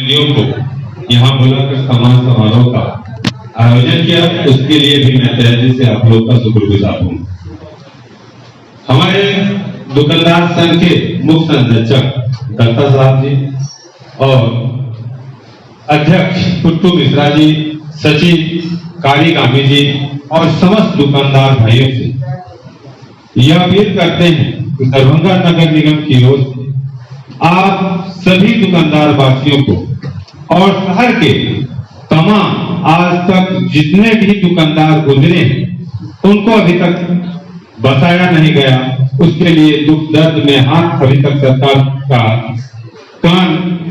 प्रतिनिधियों को यहाँ बुलाकर सम्मान समारोह का आयोजन किया, उसके लिए भी मैं तहे दिल से आप लोग का शुक्रगुजार हूँ। हमारे दुकानदार संघ के मुख्य संरक्षक दत्ता साहब जी और अध्यक्ष पुट्टू मिश्रा जी, सचिव काली गामी जी और समस्त दुकानदार भाइयों से यह अपील करते हैं कि दरभंगा नगर निगम की ओर से आप सभी दुकानदार वासियों को और शहर के तमाम आज तक जितने भी दुकानदार गुजरे हैं उनको अभी तक बसाया नहीं गया, उसके लिए दुख दर्द में हाथ अभी तक सरकार का कान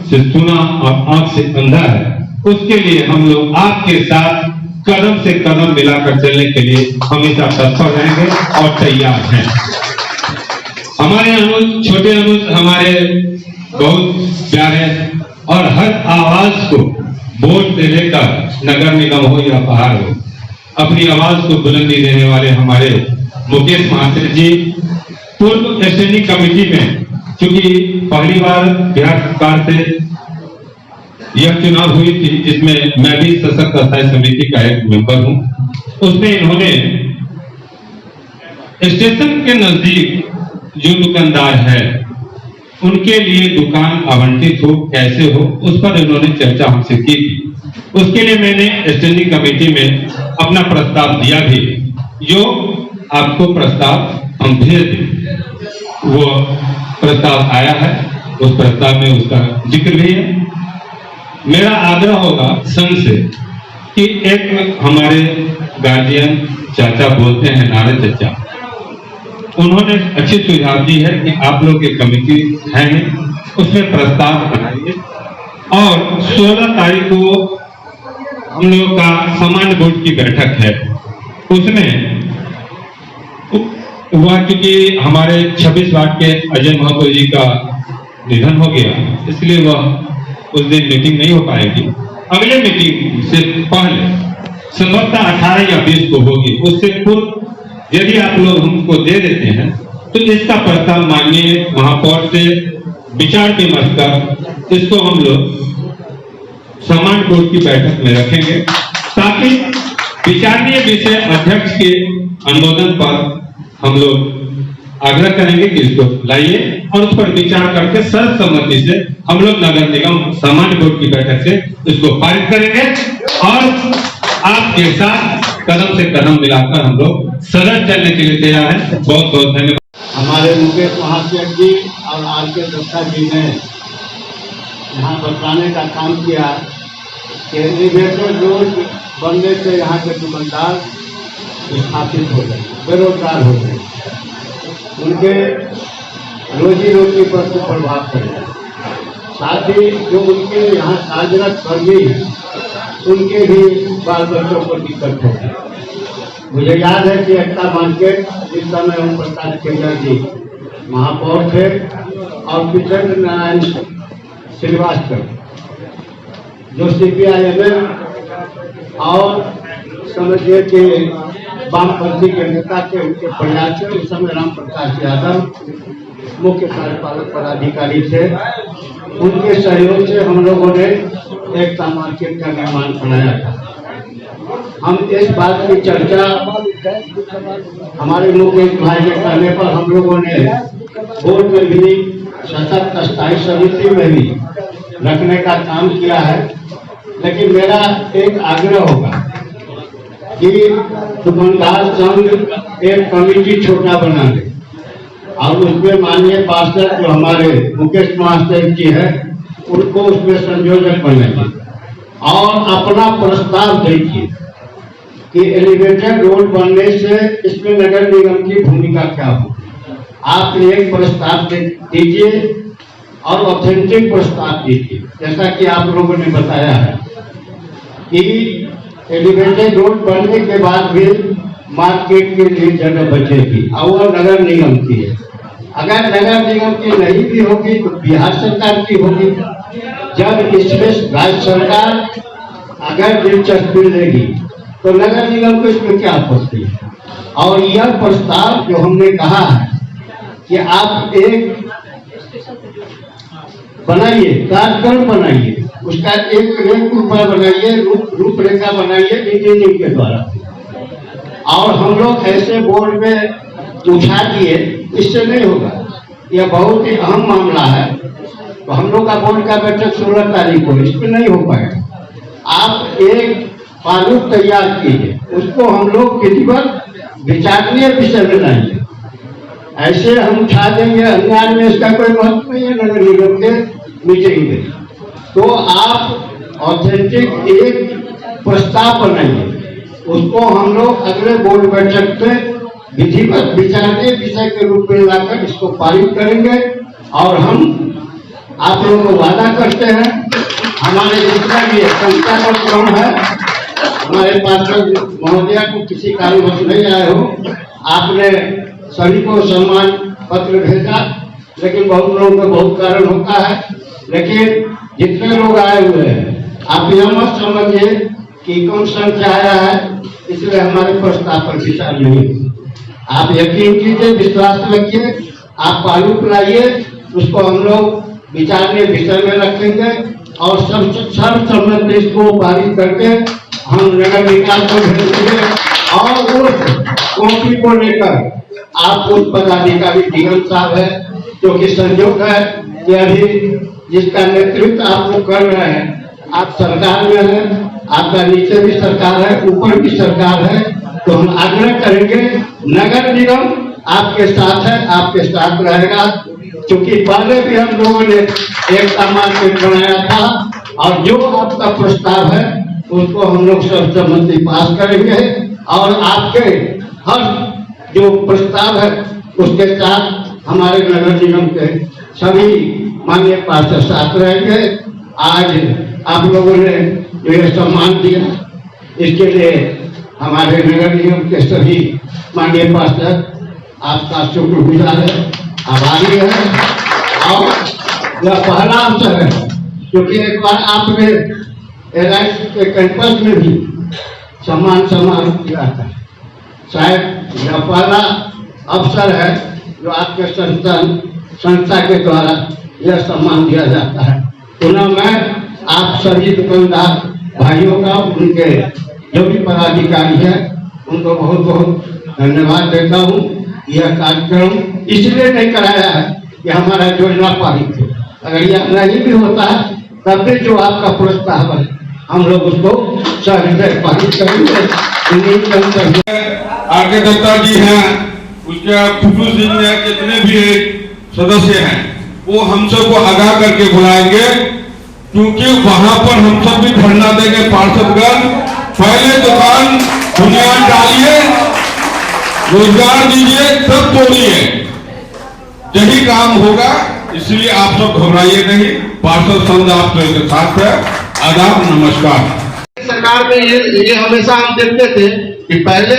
से सुना और आंख से अंधा है। उसके लिए हम लोग आपके साथ कदम से कदम मिलाकर चलने के लिए हमेशा तत्पर रहेंगे और तैयार हैं। हमारे अनुज, छोटे अनुज हमारे बहुत प्यारे और हर आवाज को वोट दे देकर नगर निगम हो या पहाड़ हो अपनी आवाज को बुलंदी देने वाले हमारे मुकेश महाशय जी, पूर्व स्टैंडिंग कमेटी में क्योंकि पहली बार बिहार सरकार से यह चुनाव हुई थी जिसमें मैं भी सशक्त स्थायी समिति का एक मेंबर हूं, उसमें इन्होंने स्टेशन के नजदीक जो दुकानदार है उनके लिए दुकान आवंटित हो, कैसे हो, उस पर इन्होंने चर्चा हमसे की थी। उसके लिए मैंने स्टैंडिंग कमेटी में अपना प्रस्ताव दिया भी, जो आपको प्रस्ताव हम भेज दें। वो प्रस्ताव आया है, उस प्रस्ताव में उसका जिक्र भी है। मेरा आग्रह होगा संघ से कि एक हमारे गार्जियन चाचा बोलते हैं नारायण चाचा, उन्होंने अच्छी सुझाव दी है कि आप लोग एक कमेटी है उसमें प्रस्ताव बनाइए और 16 तारीख को हम लोग का सामान्य बोर्ड की बैठक है, उसमें हुआ क्योंकि हमारे 26 वार्ड के अजय महतो जी का निधन हो गया, इसलिए वह उस दिन मीटिंग नहीं हो पाएगी। अगले मीटिंग से पहले संभवतः 18 या 20 को होगी। उससे पूर्व यदि आप लोग हमको दे देते हैं तो इसका प्रस्ताव माननीय महापौर से विचार विमर्श कर इसको हम लोग सामान्य बोर्ड की बैठक में रखेंगे, ताकि विचारणीय विषय अध्यक्ष के अनुमोदन पर हम लोग आग्रह करेंगे कि इसको लाइए और उस पर विचार करके सर्वसम्मति से हम लोग नगर निगम सामान्य बोर्ड की बैठक से इसको पारित करेंगे और आपके साथ कदम से कदम मिलाकर हम लोग सदन चलने के लिए तैयार हैं। बहुत बहुत धन्यवाद। हमारे मुकेश महाशय जी और आर के दत्ता जी ने यहाँ बताने का काम किया कि एलिवेटर रोड बनने से यहाँ के दुकानदार स्थापित हो गए, बेरोजगार हो गए, उनके रोजी रोटी पर प्रभाव पड़ेगा। साथ ही जो उनके यहाँ कार्यरत कर्मी हैं उनके भी बाल बच्चों को दिक्कत होगी। मुझे याद है कि एकता मार्केट जिस समय ओम प्रकाश केंद्र जी महापौर थे और किशन नारायण श्रीवास्तव जो CPIM और समझिए कि वामपंथी के नेता के उनके प्रयास से उस समय राम प्रकाश यादव मुख्य कार्यपालक पदाधिकारी थे, उनके सहयोग से हम लोगों ने एकता मार्केट का निर्माण कराया था। हम इस बात की चर्चा हमारे मुकेश भाई के करने पर हम लोगों ने बोर्ड में भी सशक्त स्थायी समिति में भी रखने का काम किया है। लेकिन मेरा एक आग्रह होगा कि दुकानदार संघ एक कमेटी छोटा बना ले और उसमें माननीय पार्षद जो हमारे मुकेश महाशय जी है उनको उसमें संयोजक बनाइए और अपना प्रस्ताव देखिए कि एलिवेटेड रोड बनने से इसमें नगर निगम की भूमिका क्या हो। आप एक प्रस्ताव दीजिए और ऑथेंटिक प्रस्ताव दीजिए, जैसा कि आप लोगों ने बताया है कि एलिवेटेड रोड बनने के बाद भी मार्केट के लिए जगह बचेगी और वो नगर निगम की है। अगर नगर निगम की नहीं भी होगी तो बिहार सरकार की होगी। जब इसमें राज्य सरकार अगर दिलचस्पी लेगी तो नगर निगम को इसमें क्या आपत्ति है। और यह प्रस्ताव जो हमने कहा है कि आप एक बनाइए, कार्यक्रम बनाइए, उसका एक रुपया बनाइए, रूपरेखा बनाइए इंजीनियरिंग के द्वारा। और हम लोग ऐसे बोर्ड में उठा दिए, इससे नहीं होगा। यह बहुत ही अहम मामला है। तो हम लोग का बोर्ड का बैठक 16 तारीख को, इसमें नहीं हो पाएगा। आप एक प्रारूप तैयार कीजिए, उसको हम लोग विधिवत विचारणीय विषय में लाएंगे। ऐसे हम उठा देंगे अन्याय में, इसका कोई महत्व नहीं है नगर निगम के मीटिंग में। तो आप ऑथेंटिक एक प्रस्ताव बनाइए, उसको हम लोग अगले बोर्ड बैठक में विधिवत विचारणीय विषय के रूप में लाकर इसको पारित करेंगे। और हम आप लोगों को वादा करते हैं, हमारे जितना भी संस्था का क्रम है, हमारे पार्षद महोदया को किसी कारणवश नहीं आए हो, आपने सभी को सम्मान पत्र भेजा, लेकिन बहुत लोगों का बहुत कारण होता है। लेकिन जितने लोग आए हुए हैं, आप यह मत समझिए कि कम संख्या आया है इसलिए हमारे प्रस्ताव पर विचार नहीं। आप यकीन कीजिए, विश्वास रखिए, आप प्रारूप लाइए, उसको हम लोग विचारणीय विषय में रखेंगे और सर्वसम्मत इसको पारित करके हम नगर निकाय को भेजेंगे। और उस कॉपी को लेकर आप उस पदाधिकारी डीएम साहब है, जो कि संयोग है कि अभी जिसका नेतृत्व आप लोग कर रहे हैं, आप सरकार में हैं, आपका नीचे भी सरकार है, ऊपर भी सरकार है, तो हम आग्रह करेंगे नगर निगम आपके साथ है, आपके साथ रहेगा। क्योंकि पहले भी हम लोगों ने एक मार्केट बनाया था, और जो आपका प्रस्ताव है उसको हम लोग सर्वसम्मति पास करेंगे। और आपके हर जो प्रस्ताव है उसके साथ हमारे नगर निगम के सभी माननीय पार्षद साथ रहेंगे। आज आप लोगों ने जो ये सम्मान दिया, इसके लिए हमारे नगर निगम के सभी माननीय पार्षद आपका शुक्रगुजार है, आभारी है। और यह पहला अवसर है, क्योंकि एक बार आपने एलआईसी के कैंपस में भी सम्मान समारोह किया था। शायद यह पहला अवसर है जो आपके संस्था के द्वारा यह सम्मान दिया जाता है। पुनः मैं आप सभी दुकानदार भाइयों का, उनके जो भी पदाधिकारी है, उनको बहुत बहुत धन्यवाद देता हूँ। यह कार्यक्रम इसलिए नहीं कराया है कि हमारा योजना पारित हो, अगर यह नहीं भी होता है तब भी जो आपका प्रस्ताव है हम लोग उसको सहृदय पारित करेंगे। आगे दत्ता जी हैं, उसके फुफू सिंह हैं, कितने भी सदस्य हैं, वो हम सबको आगाह करके बुलाएंगे, क्योंकि वहां पर हम सब भी धरना देंगे। पार्षदगण, पहले दुकान बुनियाद डालिए, रोजगार दीजिए, तब तोड़िए, यही काम होगा। इसलिए आप सब घबराइए नहीं, पार्षद संघ आपके साथ है। आदाब, नमस्कार। सरकार में ये हमेशा हम देखते थे कि पहले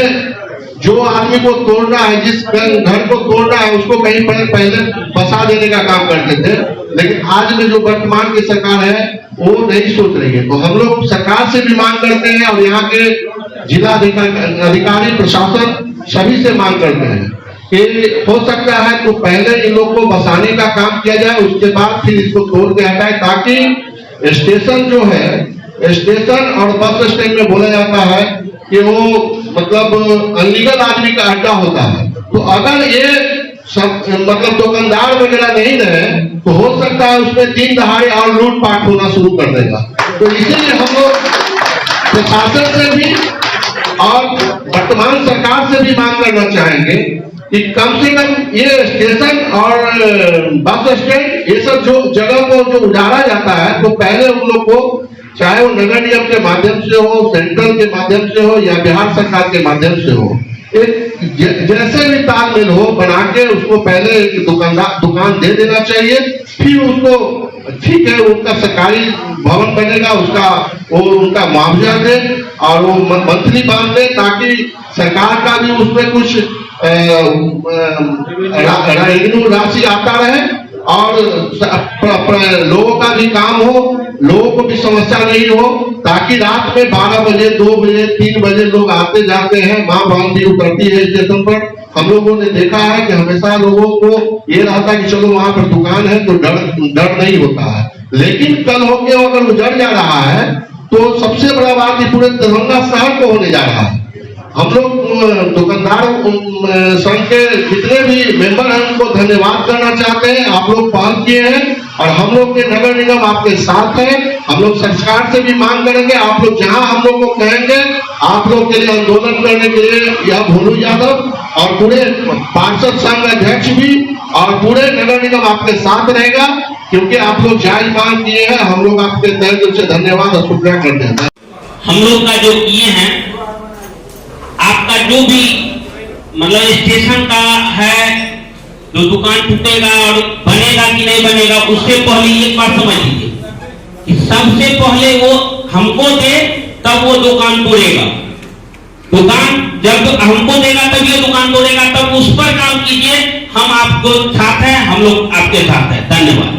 जो आदमी को तोड़ना है, जिस घर को तोड़ना है, उसको कहीं पर पहले बसा देने का काम करते थे। लेकिन आज में जो वर्तमान की सरकार है वो नहीं सोच रही है। तो हम लोग सरकार से भी मांग करते हैं और यहाँ के जिला अधिकारी प्रशासन सभी से मांग करते हैं कि हो सकता है तो पहले इन लोग को बसाने का काम किया जाए, उसके बाद फिर इसको तोड़ के हटाए, ताकि स्टेशन जो है, स्टेशन और बस स्टैंड में बोला जाता है कि वो मतलब अनलीगल आदमी का अड्डा होता है। तो अगर ये सब मतलब दुकानदार वगैरह नहीं रहे तो हो सकता है उसमें दिन दहाड़े और लूटपाट होना शुरू कर देगा। तो इसीलिए हम लोग प्रशासन से भी और वर्तमान सरकार से भी मांग करना चाहेंगे कि कम से कम ये स्टेशन और बस स्टैंड, ये सब जो जगह को जो उजाड़ा जाता है, तो पहले उन लोग को, चाहे वो नगर निगम के माध्यम से हो, सेंट्रल के माध्यम से हो या बिहार सरकार के माध्यम से हो, एक जैसे भी तालमेल हो बना के उसको पहले दुकान दे देना चाहिए। फिर उसको ठीक है, उनका सरकारी भवन बनेगा, उसका वो उनका मुआवजा दे और वो मंथली बांध दे, ताकि सरकार का भी उसमें कुछ रेवेन्यू राशि आता रहे और लोगों का भी काम हो, लोगों को भी समस्या नहीं हो, ताकि रात में 12 बजे 2 बजे 3 बजे लोग आते जाते हैं। माँ बहन भी उतरती है स्टेशन पर। हम लोगों ने देखा है कि हमेशा लोगों को ये रहता है कि चलो वहां पर दुकान है तो डर नहीं होता है। लेकिन कल होके अगर उजड़ जा रहा है तो सबसे बड़ा बात ये पूरे दरभंगा शहर को होने जा रहा है। हम लोग दुकानदार संघ के जितने भी मेंबर हैं उनको धन्यवाद करना चाहते हैं। आप लोग पहल किए हैं और हम लोग के नगर निगम आपके साथ है। हम लोग सरकार से भी मांग करेंगे, आप लोग जहां हम लोग को कहेंगे आप लोग के लिए आंदोलन करने के लिए यह भोलू यादव और पूरे पार्षद संघ अध्यक्ष भी और पूरे नगर निगम आपके साथ रहेगा, क्योंकि आप लोग जायज मांग किए हैं। हम लोग आपके तहे दिल से धन्यवाद और शुक्रिया करते हैं। हम लोग का जो किए हैं, आपका जो भी मतलब स्टेशन का है, जो दुकान टूटेगा और बनेगा कि नहीं बनेगा, उससे पहले एक बात समझ लीजिए कि सबसे पहले वो हमको दे तब वो दुकान तोड़ेगा। दुकान जब हमको देगा तब ये दुकान तोड़ेगा, तब उस पर काम कीजिए। हम आपको साथ हैं, हम लोग आपके साथ हैं। धन्यवाद।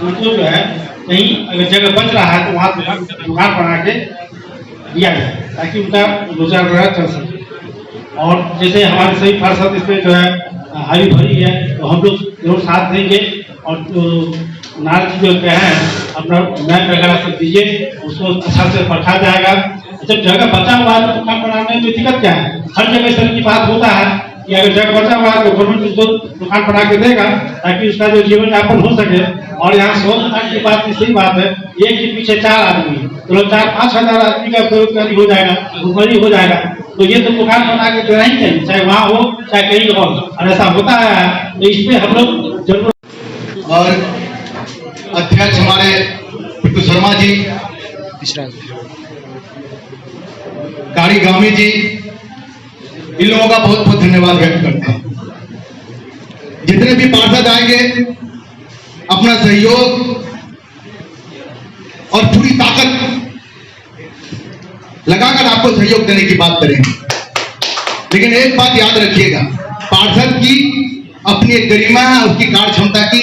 उनको जो है कहीं अगर जगह बच रहा है तो वहाँ दुकान बना के दिया जाए ताकि उनका रोजगार वगैरह चल सके। और जैसे हमारे सभी पार्षद इसमें जो है हरी भरी है तो हम लोग जरूर साथ देंगे। और नार की जो है अपना मैप वगैरह सब दीजिए, उसको अच्छा से परखा जाएगा। जब जगह बचा हुआ है तो दुकान बनाने में दिक्कत क्या है? हर जगह इस तरह की बात होता है कि अगर जगह बचा हुआ है तो गवर्नमेंट उसको दुकान बना के देगा ताकि उसका जो जीवन यापन हो सके। और यहाँ 100 दुकान की बात की सही बात है, एक के पीछे 4 आदमी तो 4-5 हजार आदमी का बेरोजगारी हो जाएगा, भुखमरी हो जाएगा। तो ये तो दुकान बना के देना ही चाहिए, चाहे वहाँ हो चाहे कहीं हो। और ऐसा होता है तो इस पे हम लोग जरूर। और अध्यक्ष हमारे पिट्टू शर्मा जी, कारी गामी जी, इन लोगों का बहुत बहुत धन्यवाद व्यक्त करते हैं। जितने भी पार्षद आएंगे अपना सहयोग और पूरी ताकत लगाकर आपको सहयोग देने की बात करेंगे। लेकिन एक बात याद रखिएगा, पार्षद की अपनी एक गरिमा है, उसकी कार्य क्षमता की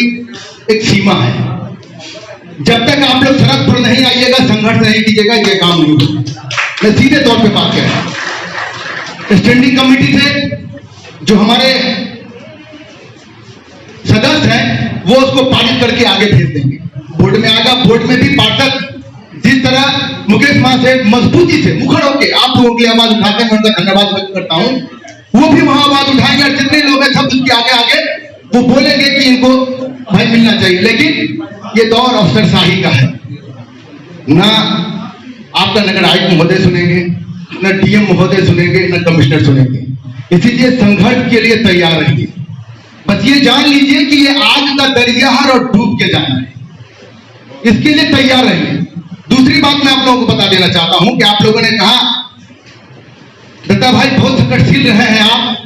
एक सीमा है। जब तक आप लोग सड़क पर नहीं आइएगा, संघर्ष नहीं कीजिएगा, ये काम नहीं होगा। मैं सीधे तौर पे बात कर रहा हूं। स्टैंडिंग कमेटी से जो हमारे सदस्य हैं वो उसको पारित करके आगे भेज देंगे, बोर्ड में आएगा। बोर्ड में भी पार्षद जिस तरह मुकेश मां से मजबूती से मुखर होकर आप लोगों के लिए आवाज उठाते हैं, मैं उनका धन्यवाद व्यक्त करता हूं। वो भी वहां आवाज उठाएंगे और जितने लोग हैं सब उसके आगे आगे वो बोलेंगे कि इनको भाई मिलना चाहिए। लेकिन ये दौर अफसरशाही का है, ना आपका नगर आयुक्त महोदय सुनेंगे, न डीएम महोदय सुनेंगे, न कमिश्नर सुनेंगे। इसीलिए संघर्ष के लिए तैयार रहिए। बस ये जान लीजिए कि ये आग का दरिया है और डूब के जाना है, इसके लिए तैयार रहिए। दूसरी बात मैं आप लोगों को बता देना चाहता हूं कि आप लोगों ने कहा दत्ता भाई बहुत संकटशील रहे हैं आप,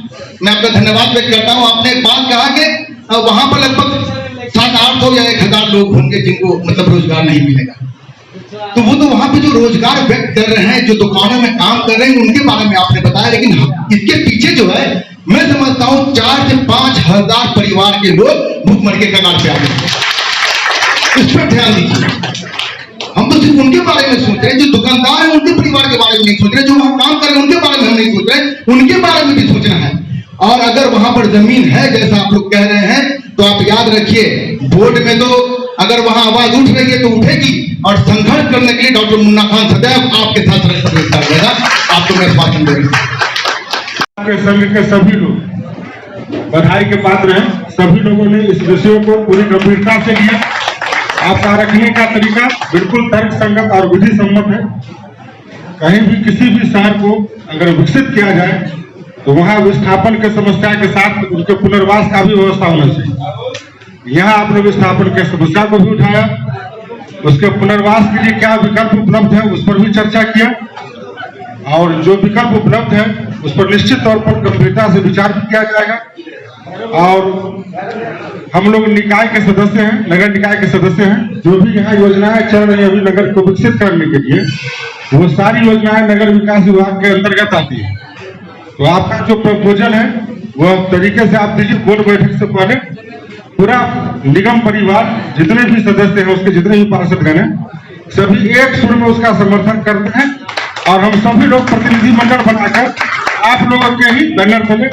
मैं आपका धन्यवाद व्यक्त करता हूं। आपने एक बात कहा कि वहां पर लगभग 700-800 या 1000 लोग होंगे जिनको मतलब रोजगार नहीं मिलेगा। तो वो तो वहां पे जो रोजगार व्यक्त कर रहे हैं, जो दुकानों में काम कर रहे हैं, उनके बारे में आपने बताया। लेकिन इसके पीछे जो है मैं समझता हूं 4 से 5 हजार परिवार के लोग भूखमरी के कगार पे आ गए। इस पर ध्यान दीजिए। हम तो सिर्फ उनके बारे में सोच रहे हैं, जो दुकानदार हैं उनके परिवार के बारे में नहीं सोच रहे, जो वहां काम कर रहे हैं उनके बारे में हम नहीं सोच रहे, उनके बारे में भी सोचना है। और अगर वहां पर जमीन है जैसा आप लोग कह रहे हैं तो आप याद रखिए, बोर्ड में तो अगर वहां आवाज उठ रही है तो उठेगी। और संघर्ष करने के लिए डॉक्टर मुन्ना खान सदैव आपके साथ रहेगा। आपको मैं आश्वासन दे रहा हूं। संघ के सभी लोग बधाई के पात्र हैं। सभी लोगों ने इस विषय को पूरी गंभीरता से लिया। आपका रखने का तरीका बिल्कुल तर्क संगत और विधि सम्मत है। कहीं भी किसी भी शहर को अगर विकसित किया जाए तो वहां विस्थापन के समस्या के साथ उसके पुनर्वास का भी व्यवस्था होना चाहिए। यहाँ आपने विस्थापन के समस्या को भी उठाया, उसके पुनर्वास के लिए क्या विकल्प उपलब्ध है उस पर भी चर्चा किया। और जो विकल्प उपलब्ध है उस पर निश्चित तौर पर गंभीरता से विचार भी किया जाएगा। और हम लोग निकाय के सदस्य हैं, नगर निकाय के सदस्य हैं। जो भी यहाँ योजनाएं चल रही है अभी नगर को विकसित करने के लिए, वो सारी योजनाएं नगर विकास विभाग के अंतर्गत आती है। तो आपका जो प्रपोजल है वह तरीके से आप दीजिए। बोर्ड बैठक से पहले पूरा निगम परिवार जितने भी सदस्य हैं, उसके जितने भी पार्षदगण हैं, सभी एक सुर में उसका समर्थन करते हैं। और हम सभी लोग प्रतिनिधि मंडल बनाकर आप लोगों के ही बैनर तले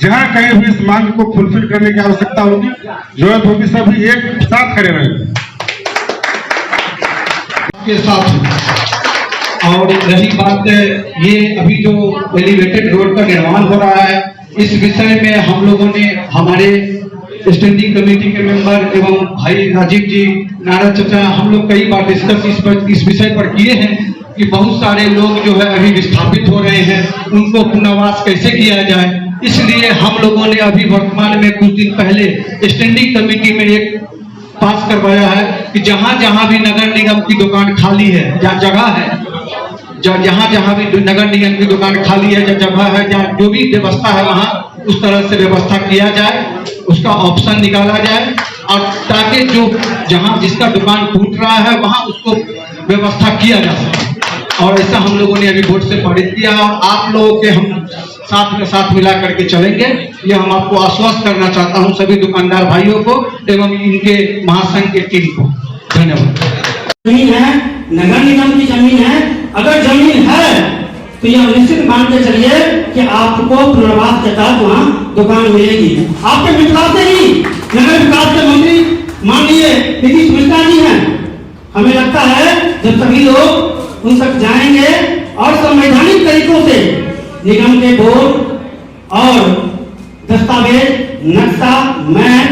जहां कहीं भी इस मांग को फुलफिल करने की आवश्यकता होगी, जरूरत होगी, सभी एक साथ खड़े रहेंगे। आपके साथ हूं। और रही बात ये अभी जो एलिवेटेड रोड का निर्माण हो रहा है, इस विषय में हम लोगों ने हमारे स्टैंडिंग कमेटी के मेंबर एवं भाई राजीव जी, नारायण चाचा, हम लोग कई बार डिस्कस इस विषय पर किए हैं कि बहुत सारे लोग जो है अभी विस्थापित हो रहे हैं, उनको पुनर्वास कैसे किया जाए। इसलिए हम लोगों ने अभी वर्तमान में कुछ दिन पहले स्टैंडिंग कमेटी में एक पास करवाया है कि जहां जहां भी नगर निगम की दुकान खाली है, जहाँ जगह है, जहां जहां भी नगर निगम की दुकान खाली है, जगह है, जहाँ जो भी व्यवस्था है वहां उस तरह से व्यवस्था किया जाए, उसका ऑप्शन निकाला जाए, और ताकि जो जहां जिसका दुकान टूट रहा है वहां उसको व्यवस्था किया जा सके। और ऐसा हम लोगों ने अभी वोट से पारित किया और आप लोगों के हम साथ मिला करके चलेंगे, ये हम आपको आश्वस्त करना चाहता हूं सभी दुकानदार भाइयों को एवं इनके महासंघ के टीम को। धन्यवाद। जमीन है, नगर निगम की जमीन है, अगर जमीन है तो यह निश्चित मान के चलिए कि आपको पुनर्वास के तहत वहाँ दुकान मिलेगी। आपके विश्वास से ही नगर विकास के मंत्री माननीय नीतीश मिश्रा जी हैं। हमें लगता है जब सभी लोग उन तक जाएंगे और संवैधानिक तरीकों से निगम के बोर्ड और दस्तावेज, नक्शा, मैप,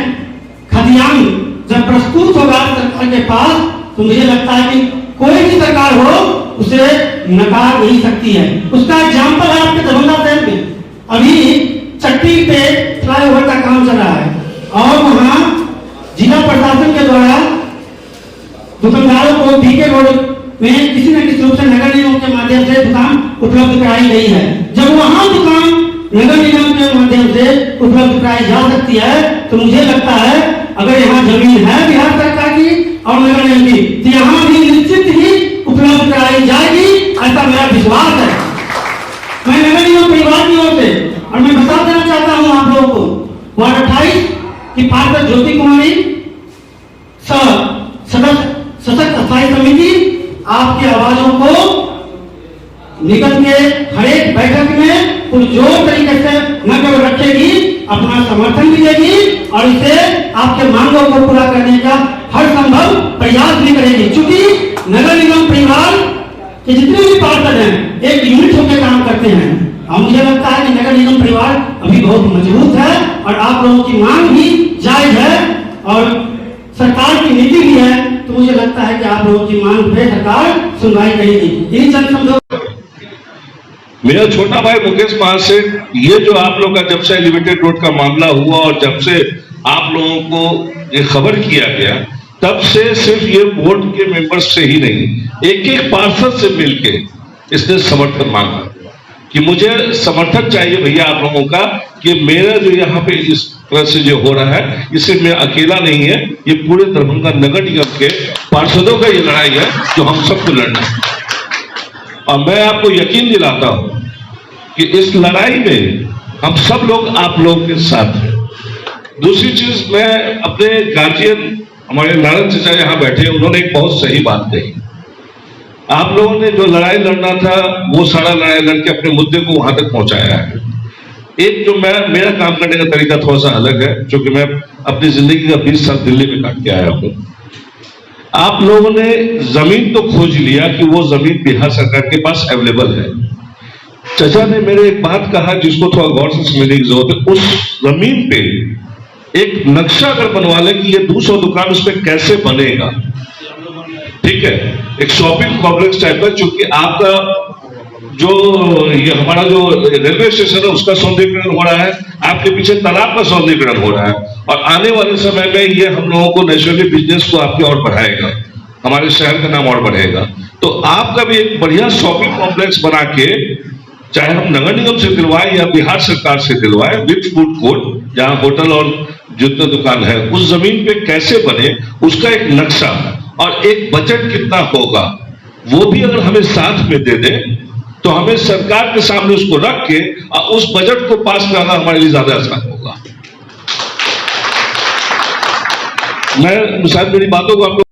खतियान जब प्रस्तुत होगा सरकार के पास, तो मुझे लगता है कि कोई भी सरकार हो उसे नकार नहीं सकती है। उसका एग्जाम्पल है आपके दरभंगा शहर में अभी चट्टी पे फ्लाईओवर का काम चल रहा है और वहाँ जिला प्रशासन के द्वारा दुकानदारों को बीके रोड में किसी न किसी रूप से नगर निगम के माध्यम से दुकान उपलब्ध कराई गई है। जब वहाँ दुकान नगर निगम के माध्यम से उपलब्ध कराई जा सकती है, तो मुझे लगता है अगर यहाँ जमीन है बिहार सरकार की और नगर निगम की, तो यहाँ भी निश्चित ही उपलब्ध कराई जाएगी, ऐसा मेरा विश्वास है। मैं नगर निगम परिवार की ओर से और मैं बता देना चाहता हूँ आप लोगों को, वार्ड 28 की पार्षद ज्योति कुमारी सदस्य सशक्त स्थायी समिति आपकी आवाजों को निगम के हर एक बैठक में पुरजोर तरीके से न केवल रखेगी, अपना समर्थन भी देगी और इसे आपके मांगों को पूरा करने का हर संभव प्रयास भी करेगी। चूंकि नगर निगम परिवार के जितने भी पार्षद हैं एक यूनिट होकर काम करते हैं और मुझे लगता है कि नगर निगम परिवार अभी बहुत मजबूत है और आप लोगों की मांग भी जायज है और सरकार की नीति भी है, तो मुझे लगता है कि आप लोगों की मांग पे सरकार सुनवाई करेगी। इन चंद शब्दों मेरा छोटा भाई मुकेश महासेठ, ये जो आप लोग का जब से एलिवेटेड रोड का मामला हुआ और जब से आप लोगों को ये खबर किया गया, तब से सिर्फ ये बोर्ड के मेंबर्स से ही नहीं, एक एक पार्षद से मिलके इसने समर्थन मांगा कि मुझे समर्थन चाहिए भैया आप लोगों का, कि मेरा जो यहाँ पे इस तरह से जो हो रहा है इससे मैं अकेला नहीं है, ये पूरे दरभंगा नगर निगम के पार्षदों का ये लड़ाई है जो हम सबको लड़ना है। और मैं आपको यकीन दिलाता हूं कि इस लड़ाई में हम सब लोग आप लोगों के साथ हैं। दूसरी चीज, मैं अपने गार्जियन हमारे नारायण चाचा यहाँ बैठे, उन्होंने एक बहुत सही बात कही। आप लोगों ने जो लड़ाई लड़ना था वो सारा लड़ाई लड़के अपने मुद्दे को वहां तक पहुंचाया है। एक जो मेरा काम करने का तरीका थोड़ा सा अलग है, क्योंकि मैं अपनी जिंदगी का 20 साल दिल्ली में काट के आया हूं। आप लोगों ने जमीन तो खोज लिया कि वो जमीन बिहार सरकार के पास अवेलेबल है। चाचा ने मेरे एक बात कहा जिसको थोड़ा गौर से समझने की जरूरत है। उस जमीन पे एक नक्शा अगर बनवा ले कि ये 200 दुकान उस पर कैसे बनेगा, ठीक है, एक शॉपिंग कॉम्प्लेक्स टाइप का, चूंकि आपका जो ये हमारा जो रेलवे स्टेशन है उसका सौंदर्यीकरण हो रहा है, आपके पीछे तालाब का सौंदर्यीकरण हो रहा है, और आने वाले समय में ये हम लोगों को नेचुरली बिजनेस को आपकी ओर बढ़ाएगा, हमारे शहर का नाम और बढ़ेगा। तो आपका भी एक बढ़िया शॉपिंग कॉम्प्लेक्स बना के, चाहे हम नगर निगम से दिलवाए या बिहार सरकार से दिलवाए, विद फूड कोर्ट, जहां होटल और जितने दुकान है उस जमीन पे कैसे बने, उसका एक नक्शा और एक बजट कितना होगा वो भी अगर हमें साथ में दे दे, तो हमें सरकार के सामने उसको रख के उस बजट को पास कराना हमारे लिए ज्यादा आसान होगा। मैं शायद मेरी बातों को आपको